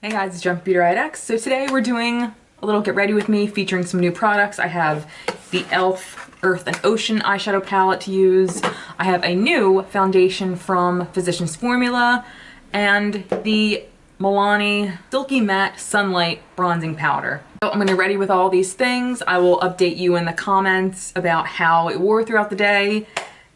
Hey guys, it's beautyriotx. So today we're doing a little get ready with me featuring some new products. I have the e.l.f. Earth and Ocean eyeshadow palette to use. I have a new foundation from Physicians Formula and the Milani Silky Matte Sunlight Bronzing Powder. So I'm gonna ready with all these things. I will update you in the comments about how it wore throughout the day,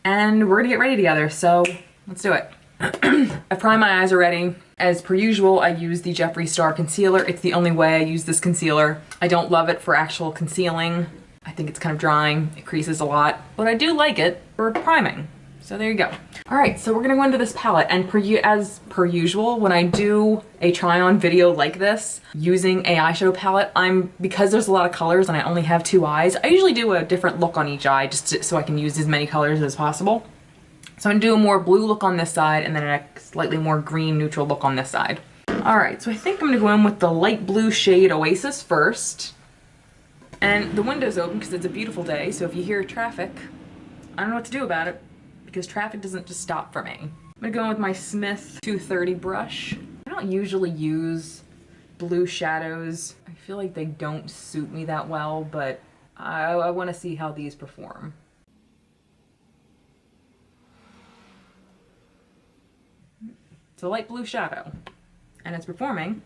and we're gonna get ready together, so let's do it. I've primed my eyes already. As per usual, I use the Jeffree Star Concealer. It's the only way I use this concealer. I don't love it for actual concealing. I think it's kind of drying. It creases a lot, but I do like it for priming. So there you go. All right, so we're gonna go into this palette, and as per usual, when I do a try-on video like this using a eyeshadow palette, because there's a lot of colors and I only have 2 eyes, I usually do a different look on each eye just so I can use as many colors as possible. So I'm gonna do a more blue look on this side and then a slightly more green neutral look on this side. All right, so I think I'm gonna go in with the light blue shade Oasis first. And the window's open because it's a beautiful day, so if you hear traffic, I don't know what to do about it because traffic doesn't just stop for me. I'm gonna go in with my Smith 230 brush. I don't usually use blue shadows. I feel like they don't suit me that well, but I wanna see how these perform. It's a light blue shadow, and it's performing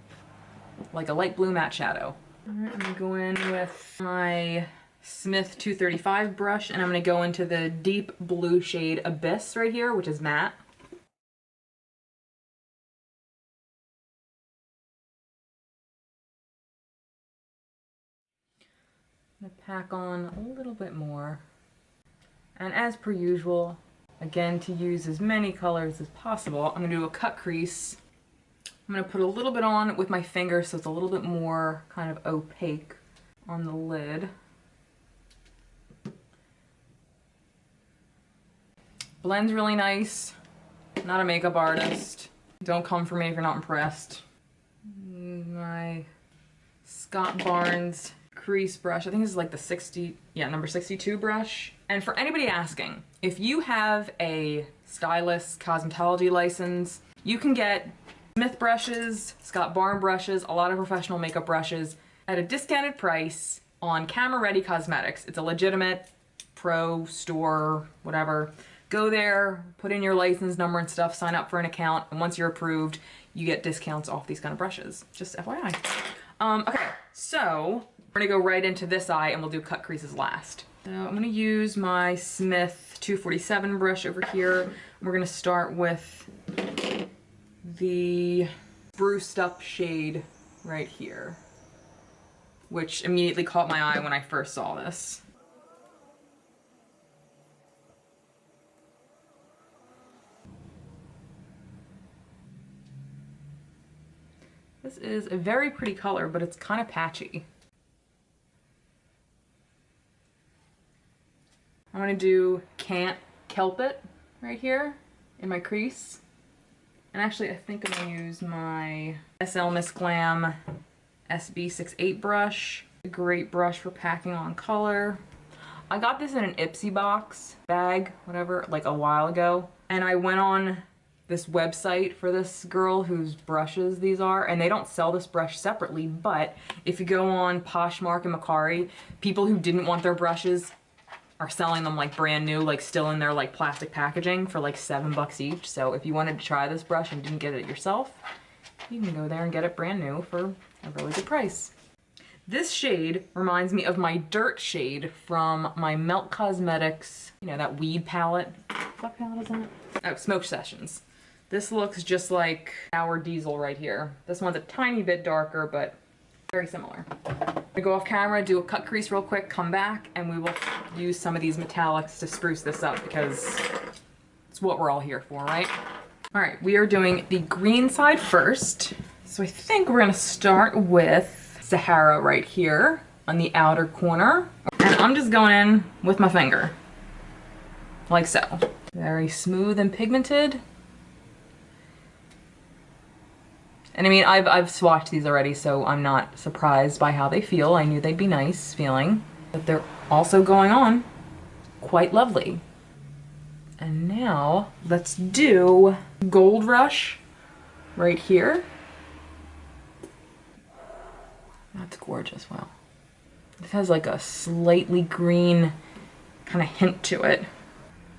like a light blue matte shadow. All right, I'm gonna go in with my Smith 235 brush, and I'm gonna go into the deep blue shade Abyss right here, which is matte. I'm gonna pack on a little bit more. And as per usual, again, to use as many colors as possible, I'm gonna do a cut crease. I'm gonna put a little bit on with my finger so it's a little bit more kind of opaque on the lid. Blends really nice. Not a makeup artist. Don't come for me if you're not impressed. My Scott Barnes crease brush. I think this is like the number 62 brush. And for anybody asking, if you have a stylist cosmetology license, you can get Smith brushes, Scott Barnes brushes, a lot of professional makeup brushes at a discounted price on Camera Ready Cosmetics. It's a legitimate pro store, whatever. Go there, put in your license number and stuff, sign up for an account, and once you're approved, you get discounts off these kind of brushes. Just FYI. Okay, so we're gonna go right into this eye and we'll do cut creases last. So I'm gonna use my Smith 247 brush over here. We're gonna start with the spruced up shade right here, which immediately caught my eye when I first saw this. This is a very pretty color, but it's kind of patchy. I'm gonna do Can't Kelp It right here in my crease. And actually, I think I'm gonna use my SLMissGlam SB68 brush. A great brush for packing on color. I got this in an Ipsy box bag, whatever, like a while ago. And I went on this website for this girl whose brushes these are, and they don't sell this brush separately, but if you go on Poshmark and Macari, people who didn't want their brushes are selling them like brand new, like still in their like plastic packaging for like $7 each. So if you wanted to try this brush and didn't get it yourself, you can go there and get it brand new for a really good price. This shade reminds me of my Dirt shade from my Melt Cosmetics, you know, that weed palette. What palette is that? Oh, Smoke Sessions. This looks just like our Diesel right here. This one's a tiny bit darker, but very similar. I'm gonna go off camera, do a cut crease real quick, come back, and we will use some of these metallics to spruce this up because it's what we're all here for, right? All right, we are doing the green side first. So I think we're gonna start with Sahara right here on the outer corner. And I'm just going in with my finger, like so. Very smooth and pigmented. And I mean, I've swatched these already, so I'm not surprised by how they feel. I knew they'd be nice feeling, but they're also going on quite lovely. And now let's do Gold Rush right here. That's gorgeous, wow. This has like a slightly green kind of hint to it.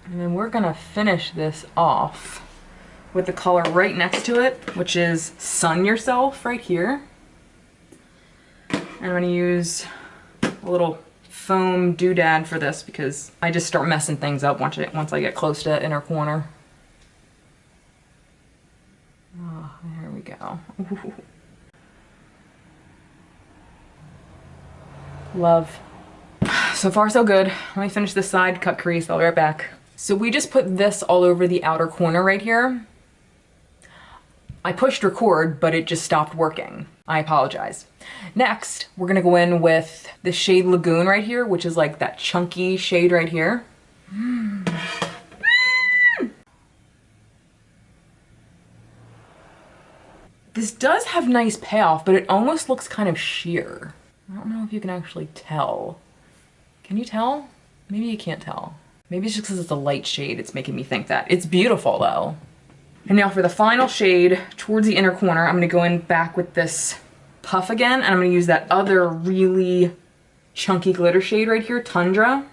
And then we're gonna finish this off with the color right next to it, which is Sun Yourself right here. And I'm gonna use a little foam doodad for this because I just start messing things up once I get close to that inner corner. Oh, there we go. Ooh. Love. So far so good. Let me finish this side, cut crease, I'll be right back. So we just put this all over the outer corner right here. I pushed record, but it just stopped working. I apologize. Next, we're gonna go in with the shade Lagoon right here, which is like that chunky shade right here. This does have nice payoff, but it almost looks kind of sheer. I don't know if you can actually tell. Can you tell? Maybe you can't tell. Maybe it's just because it's a light shade, it's making me think that. It's beautiful though. And now for the final shade, towards the inner corner, I'm gonna go in back with this puff again, and I'm gonna use that other really chunky glitter shade right here, Tundra.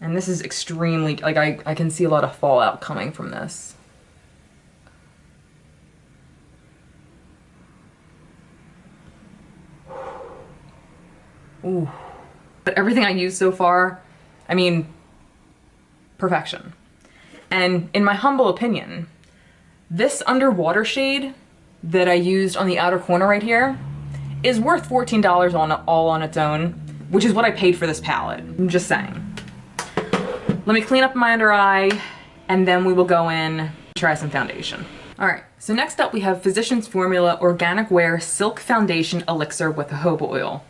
And this is extremely, like I can see a lot of fallout coming from this. Ooh. But everything I used so far, I mean, perfection. And in my humble opinion, this underwater shade that I used on the outer corner right here is worth $14 all on its own, which is what I paid for this palette. I'm just saying. Let me clean up my under eye, and then we will go in and try some foundation. All right, so next up we have Physicians Formula Organic Wear Silk Foundation Elixir with jojoba oil.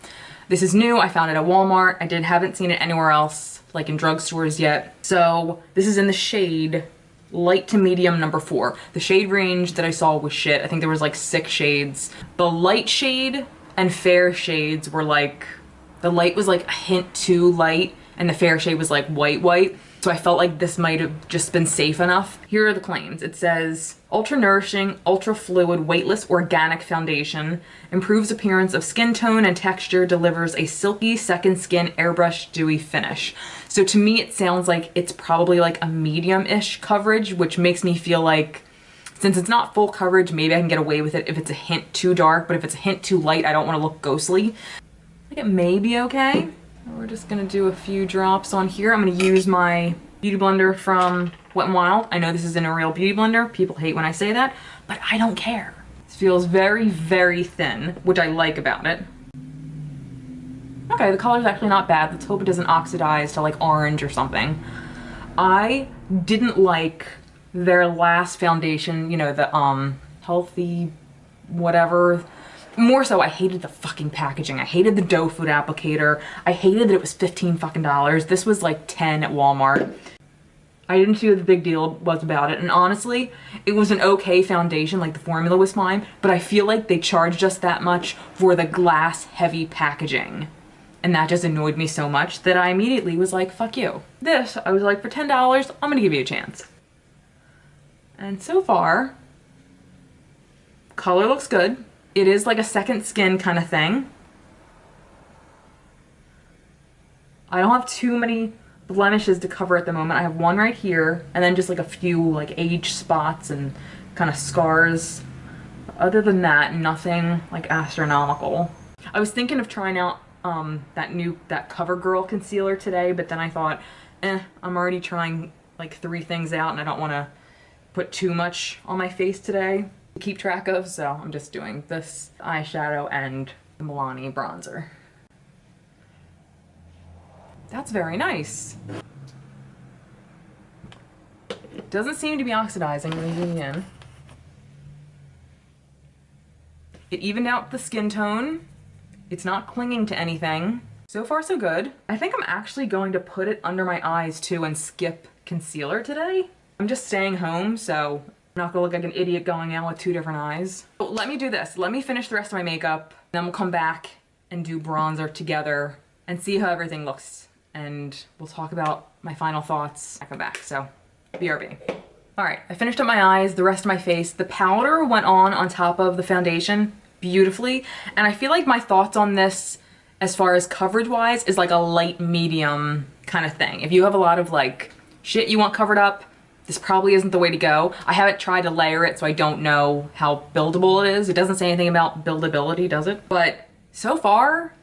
This is new, I found it at Walmart. I haven't seen it anywhere else, like in drugstores yet. So this is in the shade light to medium number 4. The shade range that I saw was shit. I think there was like 6 shades. The light shade and fair shades were like, the light was like a hint too light and the fair shade was like white. So I felt like this might have just been safe enough. Here are the claims. It says, ultra nourishing, ultra fluid, weightless organic foundation, improves appearance of skin tone and texture, delivers a silky second skin airbrush dewy finish. So to me, it sounds like it's probably like a medium-ish coverage, which makes me feel like, since it's not full coverage, maybe I can get away with it if it's a hint too dark, but if it's a hint too light, I don't want to look ghostly. I think it may be okay. We're just gonna do a few drops on here. I'm gonna use my beauty blender from Wet n Wild. I know this isn't a real beauty blender. People hate when I say that, but I don't care. This feels very, very thin, which I like about it. Okay, the color's actually not bad. Let's hope it doesn't oxidize to like orange or something. I didn't like their last foundation, you know, the healthy whatever. More so, I hated the fucking packaging. I hated the doe food applicator. I hated that it was $15 fucking. This was like 10 at Walmart. I didn't see what the big deal was about it. And honestly, it was an okay foundation, like the formula was fine, but I feel like they charged us that much for the glass heavy packaging. And that just annoyed me so much that I immediately was like, fuck you. This, I was like, for $10, I'm gonna give you a chance. And so far, color looks good. It is like a second skin kind of thing. I don't have too many blemishes to cover at the moment. I have one right here, and then just like a few like age spots and kind of scars. Other than that, nothing like astronomical. I was thinking of trying out that CoverGirl concealer today, but then I thought, I'm already trying like 3 things out and I don't want to put too much on my face today to keep track of, so I'm just doing this eyeshadow and the Milani bronzer. That's very nice. It doesn't seem to be oxidizing. Let me zoom in. It evened out the skin tone. It's not clinging to anything. So far, so good. I think I'm actually going to put it under my eyes too and skip concealer today. I'm just staying home, so I'm not gonna look like an idiot going out with 2 different eyes. But let me do this. Let me finish the rest of my makeup, then we'll come back and do bronzer together and see how everything looks. And we'll talk about my final thoughts. I come back, so BRB. All right, I finished up my eyes, the rest of my face. The powder went on top of the foundation beautifully. And I feel like my thoughts on this as far as coverage wise is like a light medium kind of thing. If you have a lot of like shit you want covered up, this probably isn't the way to go. I haven't tried to layer it, so I don't know how buildable it is. It doesn't say anything about buildability, does it? But so far,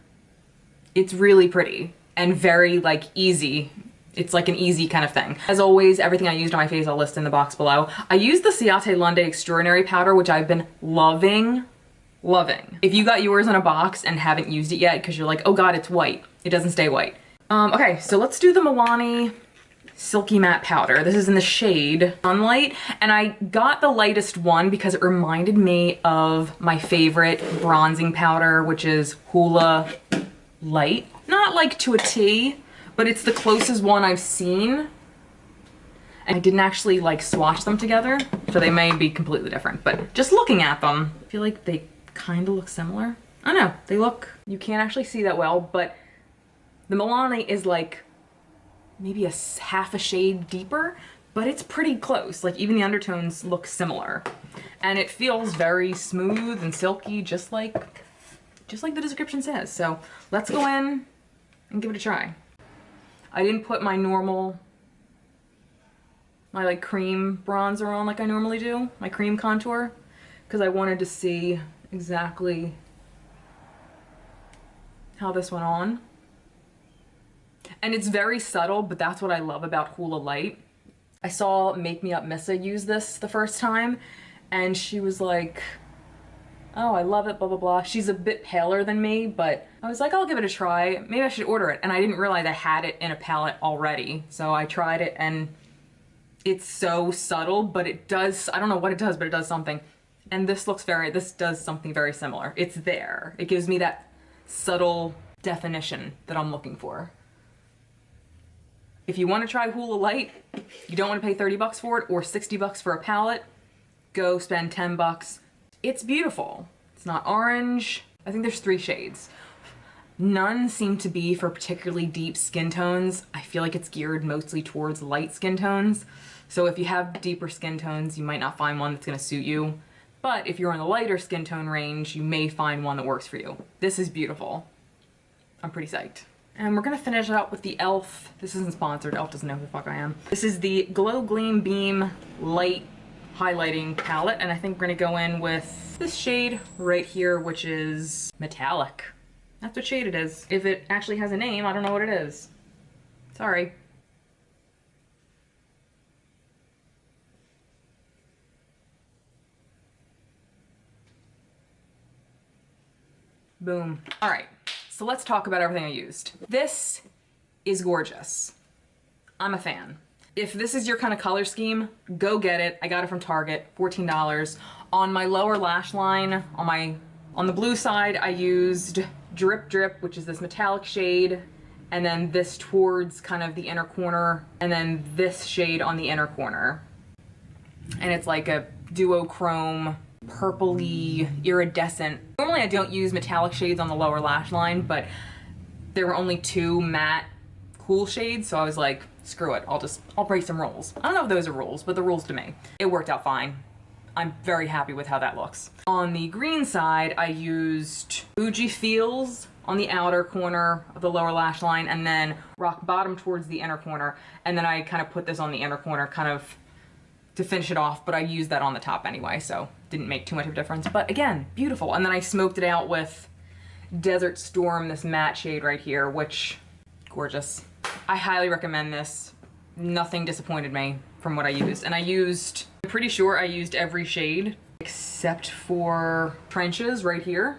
it's really pretty and very like easy. It's like an easy kind of thing. As always, everything I used on my face I'll list in the box below. I used the Ciate Lunde Extrodinary powder, which I've been loving. If you got yours in a box and haven't used it yet because you're like, oh god, it's white. It doesn't stay white. Okay, so let's do the Milani Silky Matte Powder. This is in the shade Sunlight, and I got the lightest one because it reminded me of my favorite bronzing powder, which is Hoola Light. Not like to a T, but it's the closest one I've seen. And I didn't actually like swatch them together, so they may be completely different, but just looking at them, I feel like they kind of look similar. I don't know, they look, you can't actually see that well, but the Milani is like maybe a half a shade deeper, but it's pretty close. Like even the undertones look similar. And it feels very smooth and silky, just like the description says. So let's go in and give it a try. I didn't put my normal, my like cream bronzer on like I normally do, my cream contour, because I wanted to see exactly how this went on. And it's very subtle, but that's what I love about Hoola Light. I saw Make Me Up Missa use this the first time, and she was like, oh, I love it, blah, blah, blah. She's a bit paler than me, but I was like, I'll give it a try. Maybe I should order it. And I didn't realize I had it in a palette already. So I tried it, and it's so subtle, but it does, I don't know what it does, but it does something. And this does something very similar. It's there. It gives me that subtle definition that I'm looking for. If you want to try Hoola Light, you don't want to pay 30 bucks for it or 60 bucks for a palette, go spend 10 bucks. It's beautiful. It's not orange. I think there's 3 shades. None seem to be for particularly deep skin tones. I feel like it's geared mostly towards light skin tones. So if you have deeper skin tones, you might not find one that's going to suit you. But if you're in the lighter skin tone range, you may find one that works for you. This is beautiful. I'm pretty psyched. And we're gonna finish it out with the e.l.f. This isn't sponsored, e.l.f. doesn't know who the fuck I am. This is the Glow Gleam Beam Light Highlighting Palette, and I think we're gonna go in with this shade right here, which is Metallic. That's what shade it is. If it actually has a name, I don't know what it is. Sorry. Boom. All right. So let's talk about everything I used. This is gorgeous. I'm a fan. If this is your kind of color scheme, go get it. I got it from Target, $14. On my lower lash line, on the blue side, I used Drip Drip, which is this metallic shade, and then this towards kind of the inner corner, and then this shade on the inner corner. And it's like a duochrome, purpley, iridescent. Normally I don't use metallic shades on the lower lash line, but there were only 2 matte cool shades, so I was like, screw it, I'll break some rules. I don't know if those are rules, but the rules to me. It worked out fine. I'm very happy with how that looks. On the green side, I used Fuji Feels on the outer corner of the lower lash line, and then Rock Bottom towards the inner corner, and then I kind of put this on the inner corner kind of to finish it off, but I used that on the top anyway, so didn't make too much of a difference. But again, beautiful. And then I smoked it out with Desert Storm, this matte shade right here, which, gorgeous. I highly recommend this. Nothing disappointed me from what I used. And I'm pretty sure I used every shade except for Trenches right here,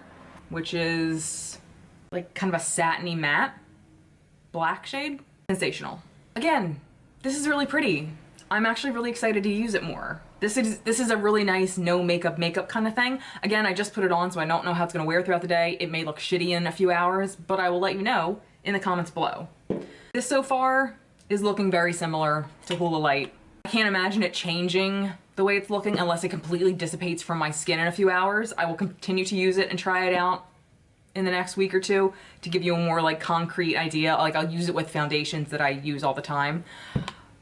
which is like kind of a satiny matte black shade. Sensational. Again, this is really pretty. I'm actually really excited to use it more. This is a really nice no makeup kind of thing. Again, I just put it on, so I don't know how it's gonna wear throughout the day. It may look shitty in a few hours, but I will let you know in the comments below. This so far is looking very similar to Hoola Light. I can't imagine it changing the way it's looking unless it completely dissipates from my skin in a few hours. I will continue to use it and try it out in the next week or 2 to give you a more like concrete idea. Like I'll use it with foundations that I use all the time.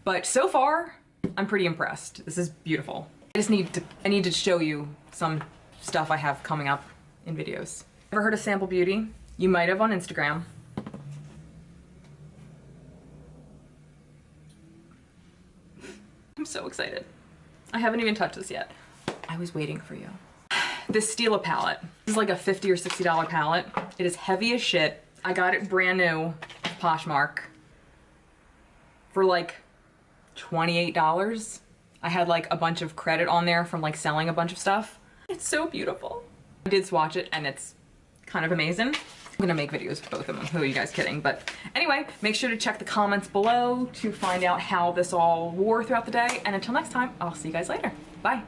But so far, I'm pretty impressed. This is beautiful. I need to show you some stuff I have coming up in videos. Ever heard of Sample Beauty? You might have on Instagram. I'm so excited. I haven't even touched this yet. I was waiting for you. This Stila palette. This is like a $50 or $60 palette. It is heavy as shit. I got it brand new, Poshmark, for like $28. I had like a bunch of credit on there from like selling a bunch of stuff. It's so beautiful. I did swatch it and it's kind of amazing. I'm gonna make videos with both of them. Who are you guys kidding? But anyway, make sure to check the comments below to find out how this all wore throughout the day. And until next time, I'll see you guys later. Bye.